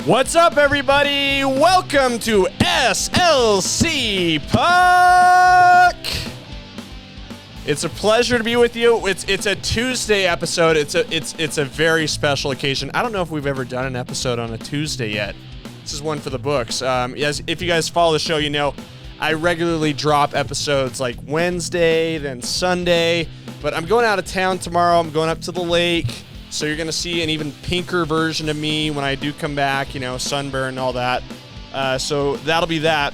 What's up, everybody? Welcome to SLC Puck. It's a pleasure to be with you. It's a Tuesday episode. It's a very special occasion. I don't know if we've ever done an episode on a Tuesday yet. This is one for the books. If you guys follow the show, you know I regularly drop episodes like Wednesday, then Sunday. But I'm going out of town tomorrow. I'm going up to the lake. So you're going to see an even pinker version of me when I do come back, you know, sunburn and all that. So that'll be that.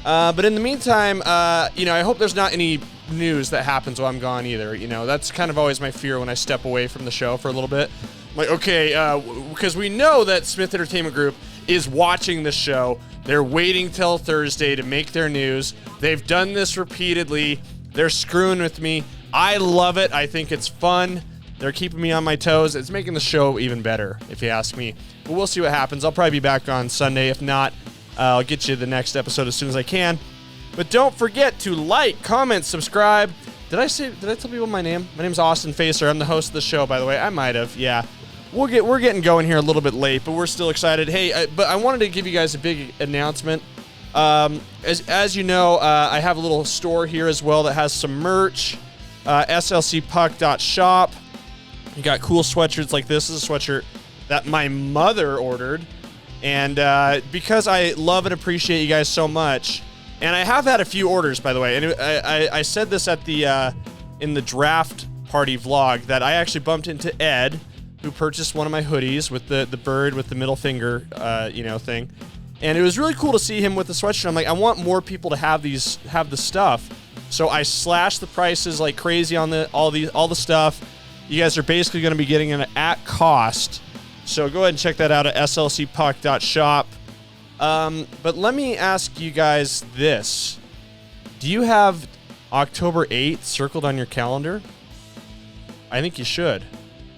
But in the meantime, I hope there's not any news that happens while I'm gone either. You know, that's kind of always my fear when I step away from the show for a little bit. I'm like, okay, because we know that Smith Entertainment Group is watching the show. They're waiting till Thursday to make their news. They've done this repeatedly. They're screwing with me. I love it. I think it's fun. They're keeping me on my toes. It's making the show even better, if you ask me. But we'll see what happens. I'll probably be back on Sunday. If not, I'll get you the next episode as soon as I can. But don't forget to like, comment, subscribe. Did I tell people my name? My name's Austin Facer. I'm the host of the show, by the way. I might have, yeah. We're getting going here a little bit late, but we're still excited. Hey, but I wanted to give you guys a big announcement. As you know, I have a little store here as well that has some merch. slcpuck.shop. You got cool sweatshirts like this. This is a sweatshirt that my mother ordered. And because I love and appreciate you guys so much, and I have had a few orders, by the way, and I said this at the in the draft party vlog that I actually bumped into Ed, who purchased one of my hoodies with the bird with the middle finger, thing. And it was really cool to see him with the sweatshirt. I'm like, I want more people to have the stuff. So I slashed the prices like crazy on all the stuff. You guys are basically going to be getting it at cost. So go ahead and check that out at slcpuck.shop. But let me ask you guys this. Do you have October 8th circled on your calendar? I think you should,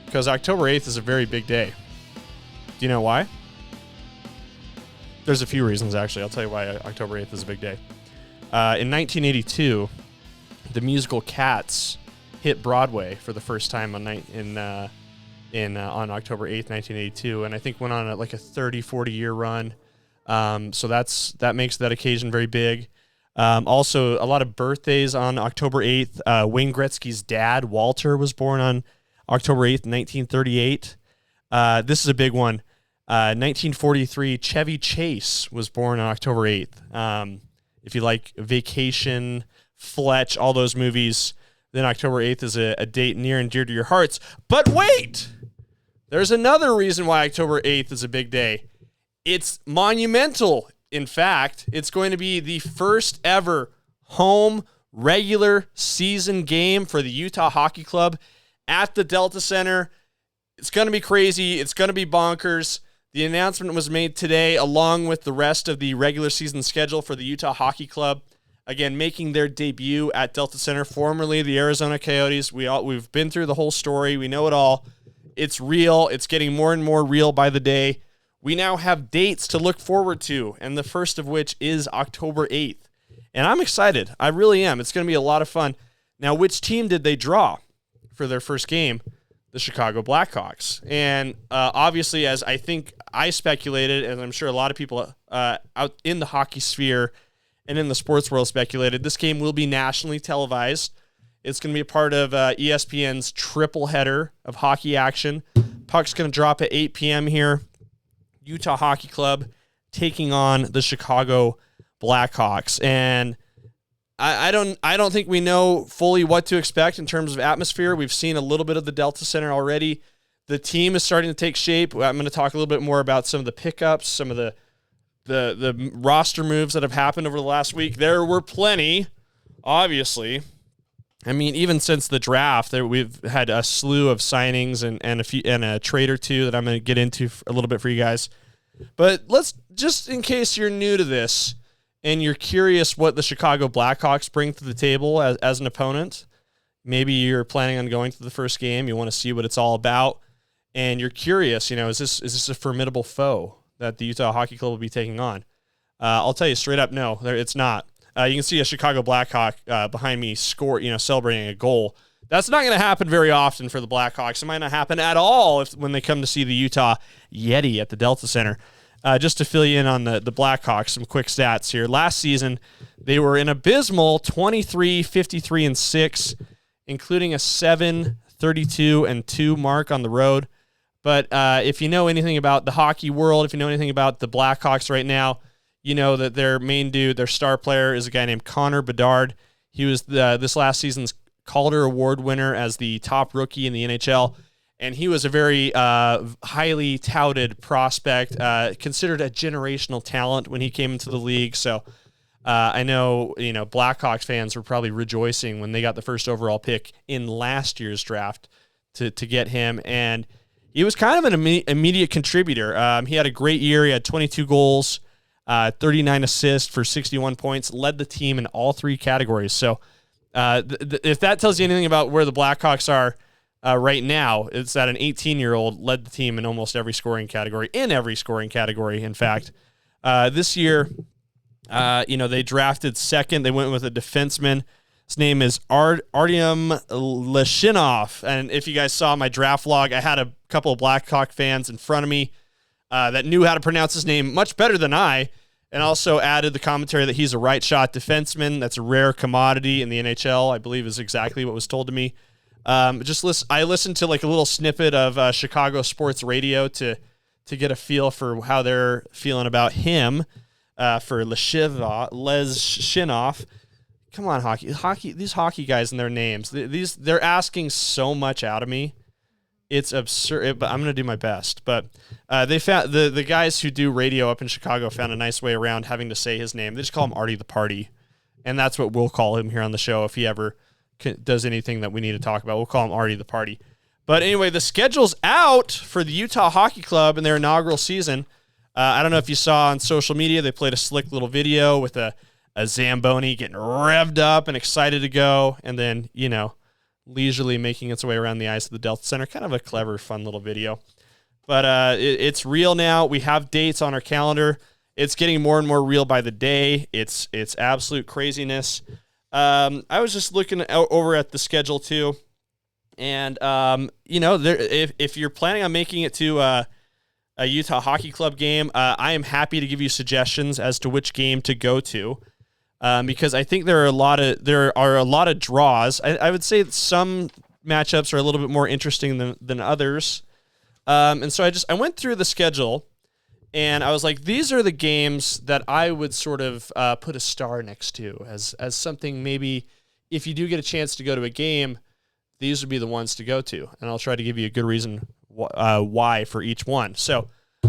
because October 8th is a very big day. Do you know why? There's a few reasons, actually. I'll tell you why October 8th is a big day. In 1982, the musical Cats hit Broadway for the first time on October 8th, 1982, and I think went on a 30-40 year run. So that makes that occasion very big. Also, a lot of birthdays on October 8th. Wayne Gretzky's dad, Walter, was born on October 8th, 1938. This is a big one. 1943, Chevy Chase was born on October 8th. If you like Vacation, Fletch, all those movies, then October 8th is a date near and dear to your hearts. But wait! There's another reason why October 8th is a big day. It's monumental. In fact, it's going to be the first ever home regular season game for the Utah Hockey Club at the Delta Center. It's going to be crazy. It's going to be bonkers. The announcement was made today along with the rest of the regular season schedule for the Utah Hockey Club. Again, making their debut at Delta Center, formerly the Arizona Coyotes. We've been through the whole story. We know it all. It's real. It's getting more and more real by the day. We now have dates to look forward to, and the first of which is October 8th. And I'm excited. I really am. It's going to be a lot of fun. Now, which team did they draw for their first game? The Chicago Blackhawks. And obviously, as I think I speculated, and I'm sure a lot of people out in the hockey sphere and in the sports world speculated, this game will be nationally televised. It's going to be a part of ESPN's triple header of hockey action. Puck's going to drop at 8 p.m. here. Utah Hockey Club taking on the Chicago Blackhawks. And I don't think we know fully what to expect in terms of atmosphere. We've seen a little bit of the Delta Center already. The team is starting to take shape. I'm going to talk a little bit more about some of the pickups, some of the roster moves that have happened over the last week. There were plenty, obviously. I mean, even since the draft, we've had a slew of signings and a trade or two that I'm going to get into a little bit for you guys. But let's, just in case you're new to this and you're curious what the Chicago Blackhawks bring to the table as an opponent, maybe you're planning on going to the first game, you want to see what it's all about, and you're curious, is this a formidable foe that the Utah Hockey Club will be taking on? I'll tell you straight up, no, it's not. You can see a Chicago Blackhawk behind me celebrating a goal. That's not going to happen very often for the Blackhawks. It might not happen at all when they come to see the Utah Yeti at the Delta Center. just to fill you in on the Blackhawks, some quick stats here. Last season, they were an abysmal 23, 53, and 6, including a 7-32-2 mark on the road. But if you know anything about the hockey world, if you know anything about the Blackhawks right now, you know that their main dude, their star player, is a guy named Connor Bedard. He was this last season's Calder Award winner as the top rookie in the NHL. And he was a very highly touted prospect, considered a generational talent when he came into the league. So I know, Blackhawks fans were probably rejoicing when they got the first overall pick in last year's draft to get him. And he was kind of an immediate contributor. He had a great year. He had 22 goals, 39 assists for 61 points, led the team in all three categories. So if that tells you anything about where the Blackhawks are right now, it's that an 18-year-old led the team in almost every scoring category, in fact. This year, they drafted second. They went with a defenseman. His name is Artyom Leshinov. And if you guys saw my draft log, I had a couple of Blackhawk fans in front of me that knew how to pronounce his name much better than I, and also added the commentary that he's a right-shot defenseman. That's a rare commodity in the NHL, I believe is exactly what was told to me. I listened to like a little snippet of Chicago sports radio to get a feel for how they're feeling about him for Leshinov. Come on, hockey. These hockey guys and their names. They're asking so much out of me. It's absurd, but I'm going to do my best. But they found the guys who do radio up in Chicago found a nice way around having to say his name. They just call him Artie the Party, and that's what we'll call him here on the show if he ever does anything that we need to talk about. We'll call him Artie the Party. But anyway, the schedule's out for the Utah Hockey Club in their inaugural season. I don't know if you saw on social media, they played a slick little video with a Zamboni getting revved up and excited to go, and then, leisurely making its way around the ice of the Delta Center. Kind of a clever, fun little video. But it's real now. We have dates on our calendar. It's getting more and more real by the day. It's absolute craziness. I was just looking over at the schedule too, and if you're planning on making it to a Utah Hockey Club game, I am happy to give you suggestions as to which game to go to. Because I think there are a lot of draws. I would say that some matchups are a little bit more interesting than others. And so I went through the schedule, and I was like, these are the games that I would sort of put a star next to as something. Maybe if you do get a chance to go to a game, these would be the ones to go to. And I'll try to give you a good reason why for each one. So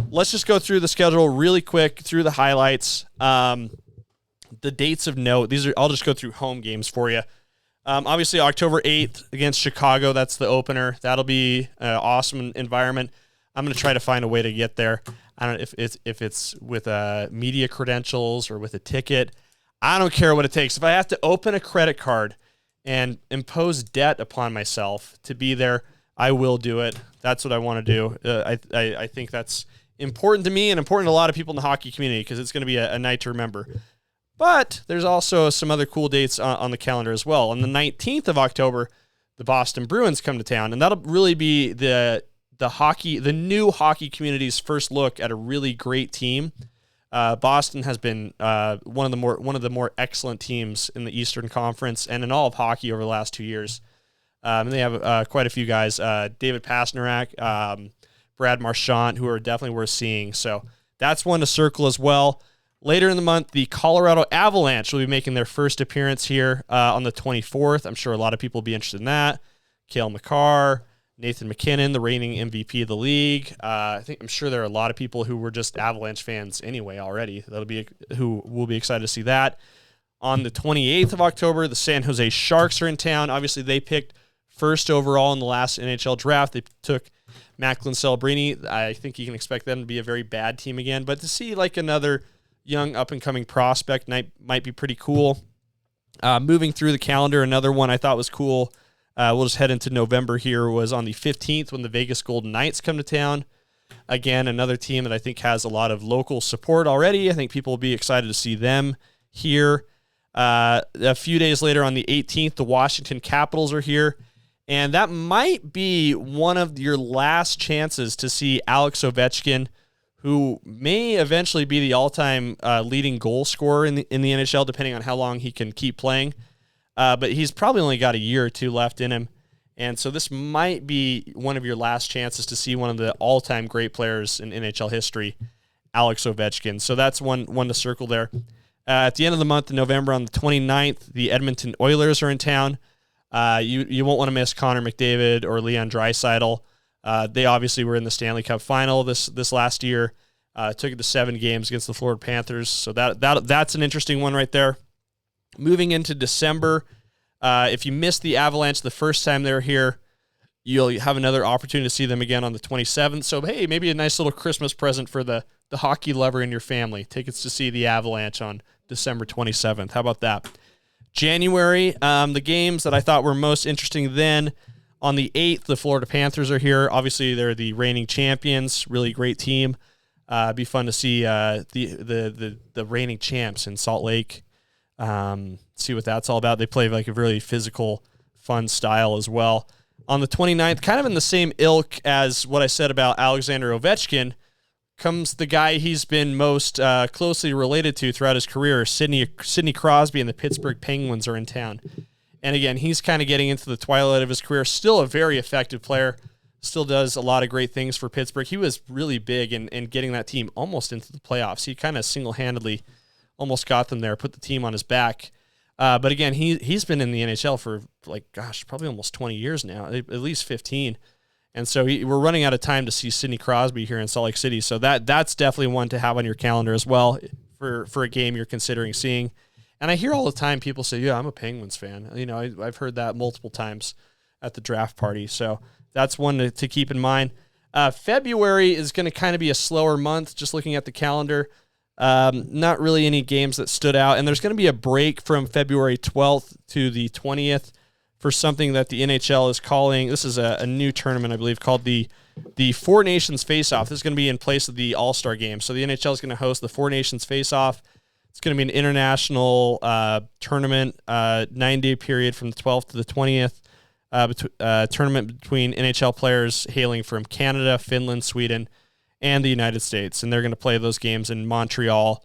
let's just go through the schedule really quick, through the highlights. The dates of note, I'll just go through home games for you. Obviously, October 8th against Chicago, that's the opener. That'll be an awesome environment. I'm going to try to find a way to get there. I don't know if it's with media credentials or with a ticket. I don't care what it takes. If I have to open a credit card and impose debt upon myself to be there, I will do it. That's what I want to do. I think that's important to me and important to a lot of people in the hockey community because it's going to be a night to remember. But there's also some other cool dates on the calendar as well. On the 19th of October, the Boston Bruins come to town, and that'll really be the new hockey community's first look at a really great team. Boston has been one of the more excellent teams in the Eastern Conference and in all of hockey over the last 2 years. And they have quite a few guys, David Pasternak, Brad Marchand, who are definitely worth seeing. So that's one to circle as well. Later in the month, the Colorado Avalanche will be making their first appearance here on the 24th. I'm sure a lot of people will be interested in that. Cale Makar, Nathan McKinnon, the reigning MVP of the league. I'm sure there are a lot of people who were just Avalanche fans anyway already. Who will be excited to see that. On the 28th of October, the San Jose Sharks are in town. Obviously, they picked first overall in the last NHL draft. They took Macklin Celebrini. I think you can expect them to be a very bad team again. But to see like another young up-and-coming prospect might be pretty cool. Moving through the calendar, another one I thought was cool. We'll just head into November here, was on the 15th when the Vegas Golden Knights come to town. Again, another team that I think has a lot of local support already. I think people will be excited to see them here. A few days later on the 18th, the Washington Capitals are here. And that might be one of your last chances to see Alex Ovechkin, who may eventually be the all-time leading goal scorer in the NHL, depending on how long he can keep playing. But he's probably only got a year or two left in him. And so this might be one of your last chances to see one of the all-time great players in NHL history, Alex Ovechkin. So that's one to circle there. At the end of the month in November, on the 29th, the Edmonton Oilers are in town. You won't want to miss Connor McDavid or Leon Draisaitl. They obviously were in the Stanley Cup final this last year. Took it to 7 games against the Florida Panthers. So that's an interesting one right there. Moving into December, if you missed the Avalanche the first time they were here, you'll have another opportunity to see them again on the 27th. So, hey, maybe a nice little Christmas present for the hockey lover in your family. Tickets to see the Avalanche on December 27th. How about that? January, the games that I thought were most interesting then, on the 8th, the Florida Panthers are here. Obviously, they're the reigning champions, really great team. Be fun to see the reigning champs in Salt Lake. See what that's all about. They play like a really physical, fun style as well. On the 29th, kind of in the same ilk as what I said about Alexander Ovechkin, comes the guy he's been most closely related to throughout his career. Sidney Crosby and the Pittsburgh Penguins are in town. And again, he's kind of getting into the twilight of his career. Still a very effective player. Still does a lot of great things for Pittsburgh. He was really big in getting that team almost into the playoffs. He kind of single-handedly almost got them there, put the team on his back. But again, he's been in the NHL for probably almost 20 years now, at least 15. And so we're running out of time to see Sidney Crosby here in Salt Lake City. So that's definitely one to have on your calendar as well for a game you're considering seeing. And I hear all the time people say, yeah, I'm a Penguins fan. You know, I've heard that multiple times at the draft party. So that's one to keep in mind. February is going to kind of be a slower month, just looking at the calendar. Not really any games that stood out. And there's going to be a break from February 12th to the 20th for something that the NHL is calling, this is a new tournament, I believe, called the Four Nations Face-Off. This is going to be in place of the All-Star Game. So the NHL is going to host the Four Nations Face-Off. It's going to be an international tournament, 9-day period from the 12th to the 20th, tournament between NHL players hailing from Canada, Finland, Sweden, and the United States. And they're going to play those games in Montreal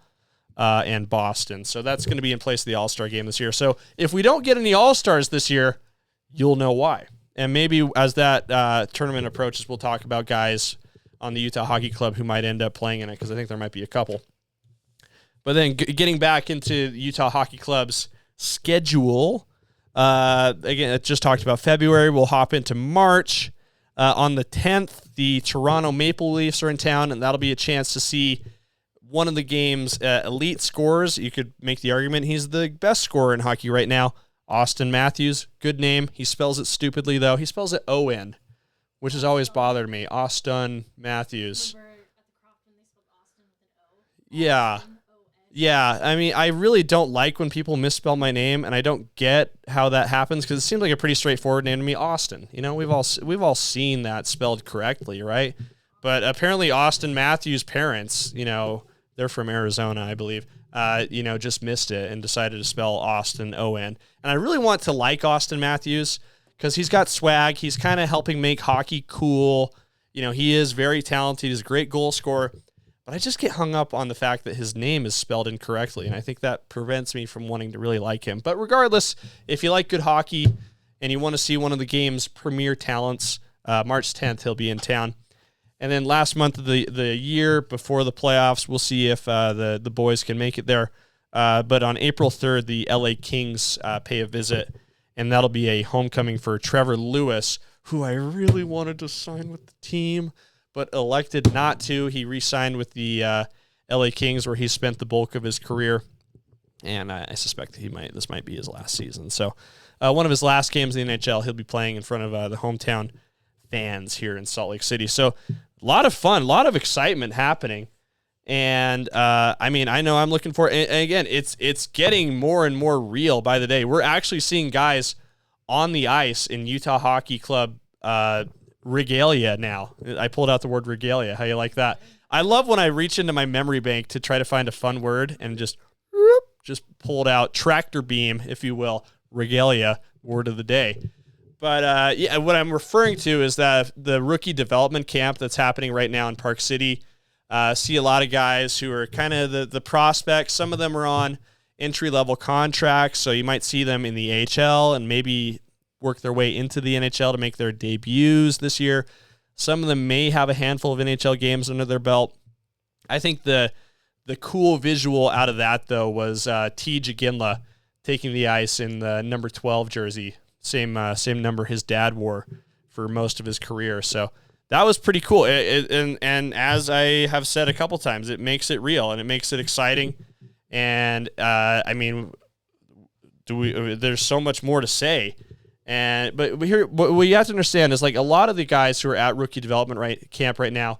and Boston. So that's going to be in place of the All-Star Game this year. So if we don't get any All-Stars this year, you'll know why. And maybe as that tournament approaches, we'll talk about guys on the Utah Hockey Club who might end up playing in it, because I think there might be a couple. But then getting back into Utah Hockey Club's schedule, again, I just talked about February. We'll hop into March. On the 10th, the Toronto Maple Leafs are in town, and that'll be a chance to see one of the game's elite scorers. You could make the argument he's the best scorer in hockey right now, Austin Matthews. Good name. He spells it stupidly, though. He spells it O-N, which has always bothered me. Austin Matthews. Yeah. Yeah, I mean, I really don't like when people misspell my name, and I don't get how that happens, because it seems like a pretty straightforward name to me, Austin. You know, we've all seen that spelled correctly, right? But apparently Austin Matthews' parents, you know, they're from Arizona, I believe, just missed it and decided to spell Austin O-N. And I really want to like Austin Matthews because he's got swag. He's kind of helping make hockey cool. You know, he is very talented. He's a great goal scorer. But I just get hung up on the fact that his name is spelled incorrectly, and I think that prevents me from wanting to really like him. But regardless, if you like good hockey and you want to see one of the game's premier talents, March 10th, he'll be in town. And then last month of the year before the playoffs, we'll see if the boys can make it there. But on April 3rd, the LA Kings pay a visit, and that'll be a homecoming for Trevor Lewis, who I really wanted to sign with the team, but elected not to. He re-signed with the LA Kings, where he spent the bulk of his career, and I suspect that this might be his last season. So one of his last games in the NHL, he'll be playing in front of the hometown fans here in Salt Lake City. So a lot of fun, a lot of excitement happening. And I mean, I know I'm looking for, and again, it's getting more and more real by the day. We're actually seeing guys on the ice in Utah Hockey Club regalia now. I pulled out the word regalia. How you like that? I love when I reach into my memory bank to try to find a fun word and just pulled out tractor beam, if you will, regalia, word of the day. But what I'm referring to is that the rookie development camp that's happening right now in Park City. See a lot of guys who are kind of the prospects. Some of them are on entry-level contracts, so you might see them in the AHL and maybe work their way into the NHL to make their debuts this year. Some of them may have a handful of NHL games under their belt. I think the cool visual out of that, though, was T. Jaginla taking the ice in the number 12 jersey, same number his dad wore for most of his career. So that was pretty cool. And as I have said a couple times, it makes it real and it makes it exciting. And I mean, there's so much more to say. But here, what you have to understand is, like, a lot of the guys who are at rookie development camp right now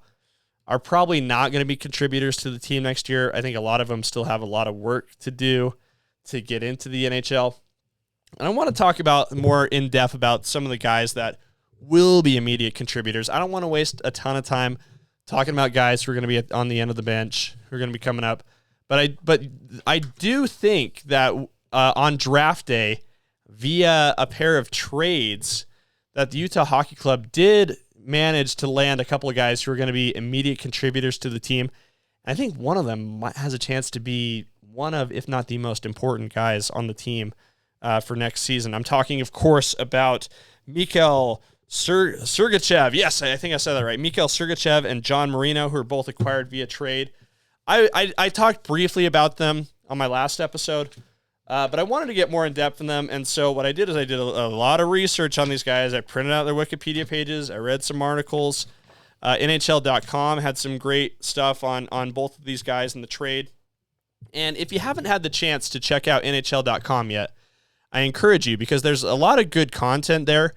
are probably not going to be contributors to the team next year. I think a lot of them still have a lot of work to do to get into the NHL. And I want to talk about more in depth about some of the guys that will be immediate contributors. I don't want to waste a ton of time talking about guys who are going to be on the end of the bench, who are going to be coming up. But I do think that on draft day, via a pair of trades, that the Utah Hockey Club did manage to land a couple of guys who are going to be immediate contributors to the team. And I think one of them has a chance to be one of, if not the most important guys on the team for next season. I'm talking, of course, about Mikhail Sergachev. Yes, I think I said that right. Mikhail Sergachev and John Marino, who are both acquired via trade. I talked briefly about them on my last episode, but I wanted to get more in depth in them. And so what I did is I did a lot of research on these guys. I printed out their Wikipedia pages. I read some articles. NHL.com had some great stuff on both of these guys in the trade. And if you haven't had the chance to check out NHL.com yet, I encourage you, because there's a lot of good content there.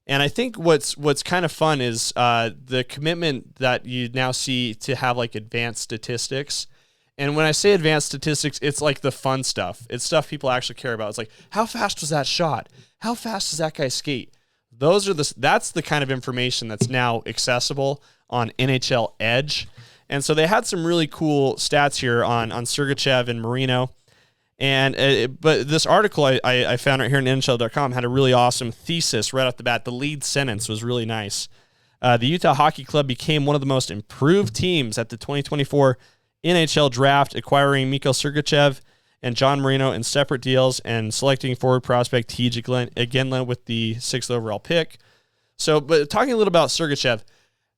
And I think what's kind of fun is the commitment that you now see to have, like, advanced statistics. And when I say advanced statistics, it's like the fun stuff. It's stuff people actually care about. It's like, how fast was that shot? How fast does that guy skate? That's the kind of information that's now accessible on NHL Edge. And so they had some really cool stats here on Sergachev and Marino. But this article I found right here on NHL.com had a really awesome thesis right off the bat. The lead sentence was really nice. The Utah Hockey Club became one of the most improved teams at the 2024 NHL draft, acquiring Mikhail Sergachev and John Marino in separate deals and selecting forward prospect T. Jaginla with the 6th overall pick. So, but talking a little about Sergachev,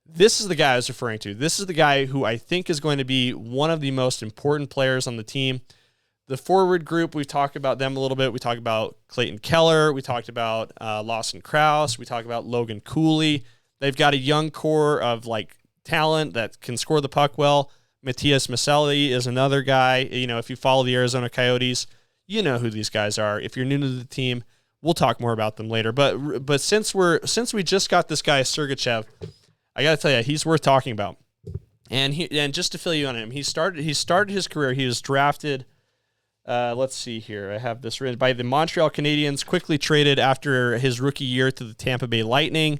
this is the guy I was referring to. This is the guy who I think is going to be one of the most important players on the team. The forward group, we've talked about them a little bit. We talked about Clayton Keller. We talked about Lawson Krause. We talked about Logan Cooley. They've got a young core of, like, talent that can score the puck well. Matthias Maselli is another guy. You know, if you follow the Arizona Coyotes, you know who these guys are. If you're new to the team, we'll talk more about them later. But since we just got this guy Sergachev, I got to tell you, he's worth talking about. And just to fill you on him, he started his career. He was drafted. Let's see here. I have this written by the Montreal Canadiens, quickly traded after his rookie year to the Tampa Bay Lightning.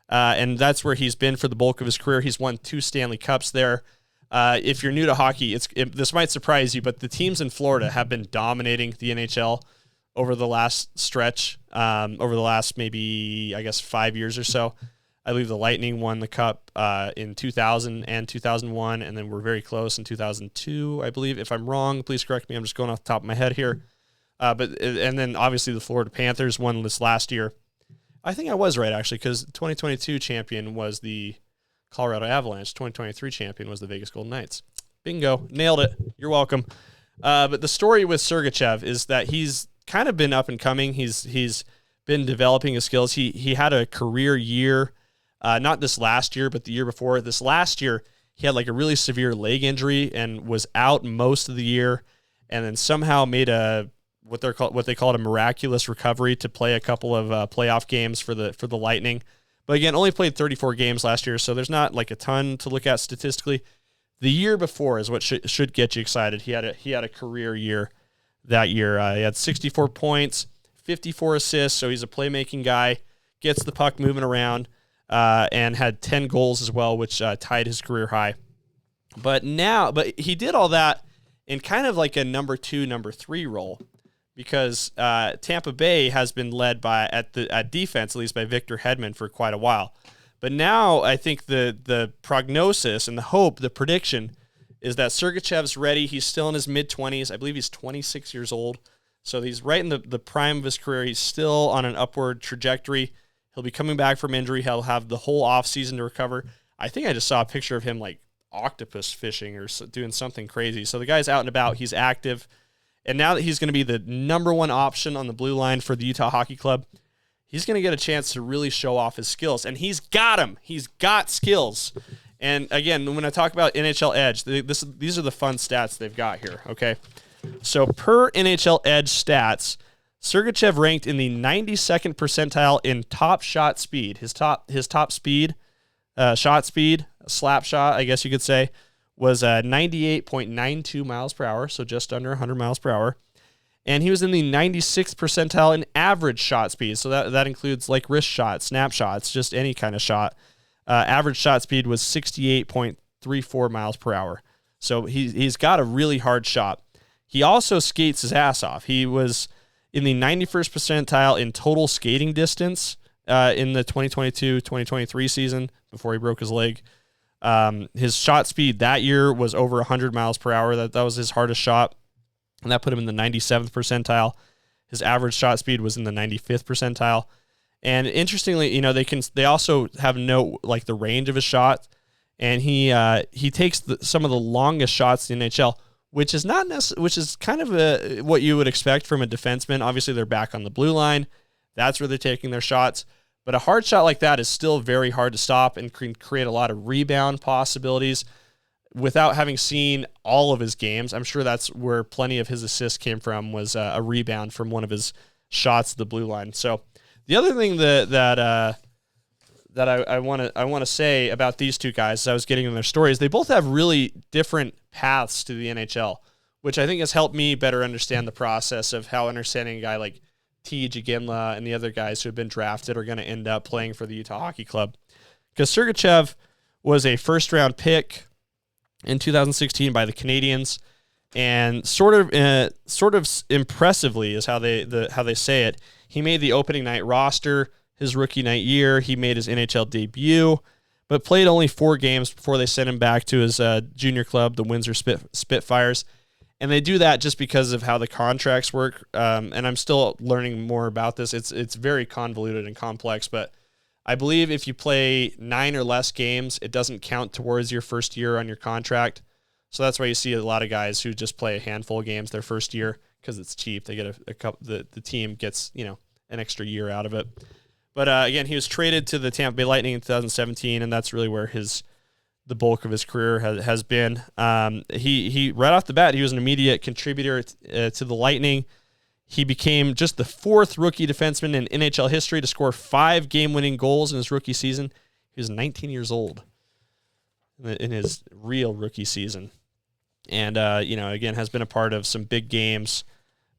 And that's where he's been for the bulk of his career. He's won 2 Stanley Cups there. If you're new to hockey, this might surprise you, but the teams in Florida have been dominating the NHL over the last stretch, over the last maybe, I guess, 5 years or so. I believe the Lightning won the Cup in 2000 and 2001, and then we're very close in 2002, I believe. If I'm wrong, please correct me. I'm just going off the top of my head here. And then obviously the Florida Panthers won this last year. I think I was right, actually, because 2022 champion was the Colorado Avalanche. 2023 champion was the Vegas Golden Knights. Bingo. Nailed it. You're welcome. But the story with Sergachev is that he's kind of been up and coming. He's been developing his skills. He had a career year. Not this last year, but the year before. This last year, he had, like, a really severe leg injury and was out most of the year, and then somehow made what they called a miraculous recovery to play a couple of playoff games for the Lightning. But again, only played 34 games last year, so there's not, like, a ton to look at statistically. The year before is what should get you excited. He had a career year that year. He had 64 points, 54 assists, so he's a playmaking guy, gets the puck moving around. And had 10 goals as well, which tied his career high. But he did all that in kind of like a number 2, number 3 role, because Tampa Bay has been led at defense, at least by Victor Hedman, for quite a while. But now I think the prognosis and the hope, the prediction, is that Sergachev's ready. He's still in his mid-20s. I believe he's 26 years old. So he's right in the prime of his career. He's still on an upward trajectory. He'll be coming back from injury. He'll have the whole offseason to recover. I think I just saw a picture of him like octopus fishing or doing something crazy. So the guy's out and about. He's active. And now that he's going to be the number one option on the blue line for the Utah Hockey Club, he's going to get a chance to really show off his skills. And he's got them. He's got skills. And again, when I talk about NHL Edge, these are the fun stats they've got here, okay? So per NHL Edge stats, Sergachev ranked in the 92nd percentile in top shot speed. His top speed, shot speed, slap shot, I guess you could say, was 98.92 miles per hour, so just under 100 miles per hour. And he was in the 96th percentile in average shot speed, so that includes like wrist shots, snap shots, just any kind of shot. Average shot speed was 68.34 miles per hour. So he's got a really hard shot. He also skates his ass off. He was in the 91st percentile in total skating distance in the 2022-2023 season before he broke his leg. His shot speed that year was over 100 miles per hour. That was his hardest shot, and that put him in the 97th percentile. His average shot speed was in the 95th percentile. And interestingly, they also have the range of his shot, and he takes some of the longest shots in the NHL, which is kind of what you would expect from a defenseman. Obviously, they're back on the blue line. That's where they're taking their shots. But a hard shot like that is still very hard to stop and can create a lot of rebound possibilities. Without having seen all of his games, I'm sure that's where plenty of his assists came from, was a rebound from one of his shots at the blue line. So the other thing that I want to say about these two guys, as I was getting in their stories, they both have really different paths to the NHL, which I think has helped me better understand the process of how understanding a guy like T. Ginla and the other guys who have been drafted are going to end up playing for the Utah Hockey Club. Because Sergachev was a first-round pick in 2016 by the Canadiens, and sort of impressively is how they say it. He made the opening night roster his rookie night year. He made his NHL debut, but played only 4 games before they sent him back to his junior club, the Windsor Spitfires. And they do that just because of how the contracts work. And I'm still learning more about this. It's very convoluted and complex, but I believe if you play 9 or less games, it doesn't count towards your first year on your contract. So that's why you see a lot of guys who just play a handful of games their first year because it's cheap. They get a couple. The team gets an extra year out of it. But again, he was traded to the Tampa Bay Lightning in 2017, and that's really where the bulk of his career has been. He right off the bat, he was an immediate contributor to the Lightning. He became just the 4th rookie defenseman in NHL history to score 5 game-winning goals in his rookie season. He was 19 years old in his real rookie season. And, again, has been a part of some big games,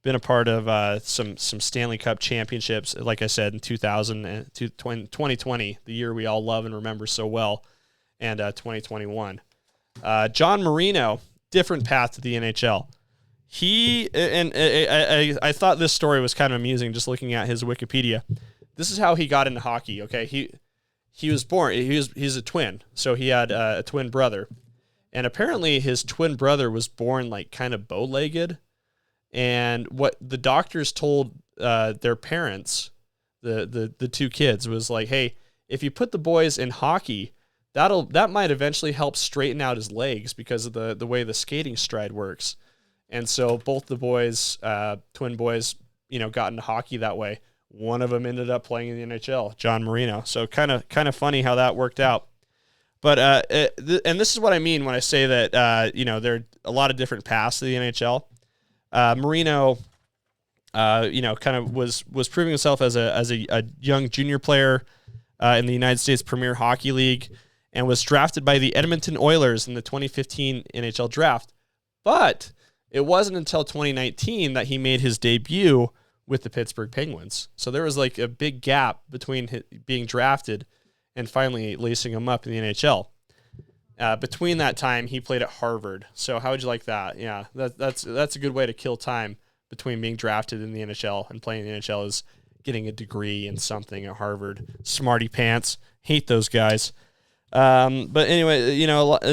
been a part of some Stanley Cup championships, like I said, in 2020, the year we all love and remember so well, and 2021. John Marino, different path to the NHL. I thought this story was kind of amusing just looking at his Wikipedia. This is how he got into hockey, okay? He was born, he's a twin, so he had a twin brother. And apparently his twin brother was born like kind of bow-legged. And what the doctors told their parents, the 2 kids, was like, hey, if you put the boys in hockey, that might eventually help straighten out his legs because of the way the skating stride works. And so both the boys, twin boys, got into hockey that way. One of them ended up playing in the NHL, John Marino. So kind of funny how that worked out. But and this is what I mean when I say that there are a lot of different paths to the NHL. Marino, kind of was proving himself as a young junior player in the United States Premier Hockey League, and was drafted by the Edmonton Oilers in the 2015 NHL draft. But it wasn't until 2019 that he made his debut with the Pittsburgh Penguins. So there was like a big gap between being drafted and finally lacing him up in the NHL. Between that time, he played at Harvard. So how would you like that? Yeah, that's a good way to kill time between being drafted in the NHL and playing in the NHL, is getting a degree in something at Harvard. Smarty pants. Hate those guys. But anyway,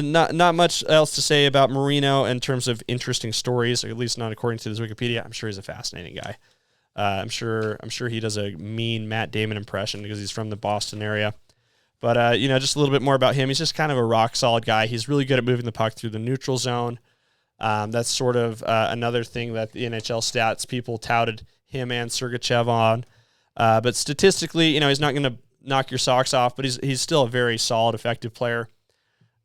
not much else to say about Marino in terms of interesting stories, or at least not according to his Wikipedia. I'm sure he's a fascinating guy. I'm sure he does a mean Matt Damon impression because he's from the Boston area. But, just a little bit more about him. He's just kind of a rock-solid guy. He's really good at moving the puck through the neutral zone. That's sort of another thing that the NHL stats people touted him and Sergachev on. But statistically, he's not going to knock your socks off, but he's still a very solid, effective player,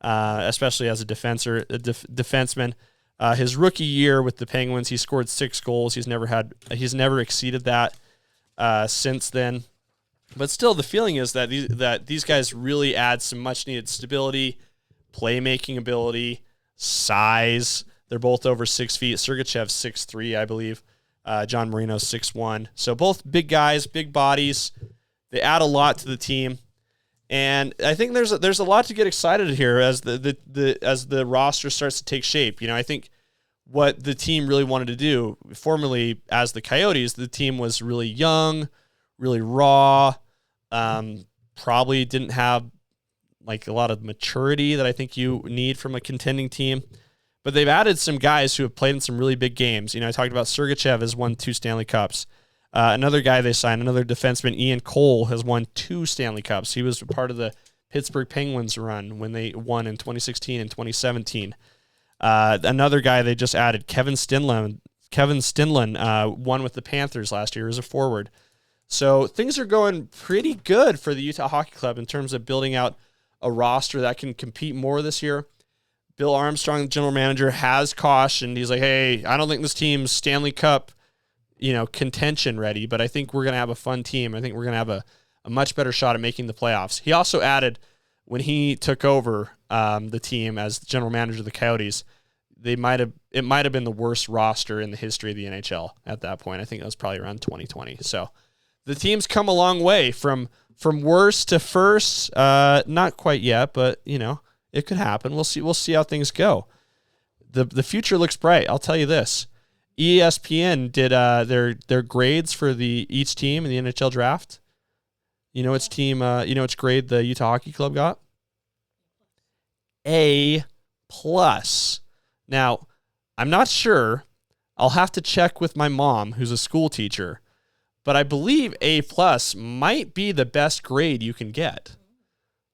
especially as a defenseman. His rookie year with the Penguins, he scored 6 goals. He's never exceeded that since then. But still, the feeling is that these guys really add some much-needed stability, playmaking ability, size. They're both over 6 feet. Sergachev's 6'3", I believe. John Marino's 6'1". So both big guys, big bodies. They add a lot to the team, and I think there's a lot to get excited here as the roster starts to take shape. I think what the team really wanted to do, formerly as the Coyotes, the team was really young, really raw, probably didn't have like a lot of maturity that I think you need from a contending team. But they've added some guys who have played in some really big games. I talked about Sergachev has won 2 Stanley Cups. Another guy they signed, another defenseman, Ian Cole, has won 2 Stanley Cups. He was part of the Pittsburgh Penguins run when they won in 2016 and 2017. Another guy they just added, Kevin Stinlin, won with the Panthers last year as a forward. So things are going pretty good for the Utah Hockey Club in terms of building out a roster that can compete more this year. Bill Armstrong, the general manager, has cautioned. He's like, hey, I don't think this team's Stanley Cup contention ready, but I think we're going to have a fun team. I think we're going to have a much better shot at making the playoffs. He also added, when he took over the team as the general manager of the Coyotes, it might have been the worst roster in the history of the NHL at that point. I think it was probably around 2020. So the team's come a long way from worst to first. Not quite yet, but it could happen. We'll see how things go. The future looks bright. I'll tell you this. ESPN did their grades for each team in the NHL draft. Which grade the Utah Hockey Club got? A+. Now, I'm not sure. I'll have to check with my mom, who's a school teacher, but I believe A+ might be the best grade you can get.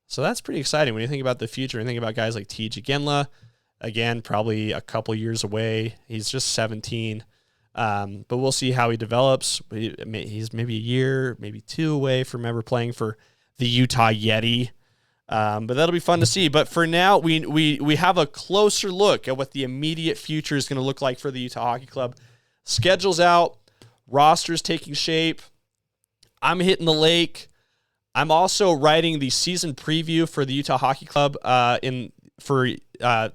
So that's pretty exciting when you think about the future and think about guys like T.J. Genla. Again, probably a couple years away. He's just 17. But we'll see how he develops. He's maybe a year, maybe 2 away from ever playing for the Utah Yeti. But that'll be fun to see. But for now, we have a closer look at what the immediate future is going to look like for the Utah Hockey Club. Schedule's out. Roster's taking shape. I'm hitting the lake. I'm also writing the season preview for the Utah Hockey Club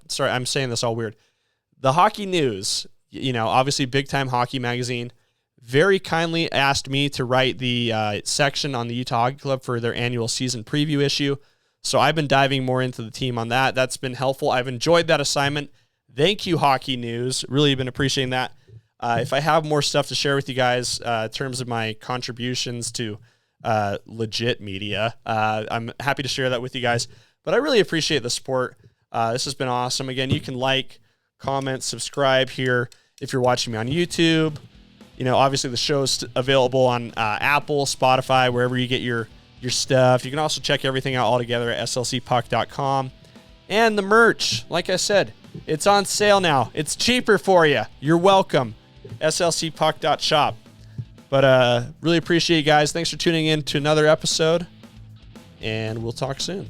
sorry, I'm saying this all weird. The Hockey News, obviously big-time hockey magazine, very kindly asked me to write the section on the Utah Hockey Club for their annual season preview issue. So I've been diving more into the team on that. That's been helpful. I've enjoyed that assignment. Thank you, Hockey News. Really been appreciating that. If I have more stuff to share with you guys in terms of my contributions to legit media, I'm happy to share that with you guys. But I really appreciate the support. This has been awesome. Again, you can like, comment, subscribe here if you're watching me on YouTube. Obviously the show's available on Apple, Spotify, wherever you get your stuff. You can also check everything out all together at slcpuck.com. And the merch, like I said, it's on sale now. It's cheaper for you. You're welcome. slcpuck.shop. But really appreciate you guys. Thanks for tuning in to another episode, and we'll talk soon.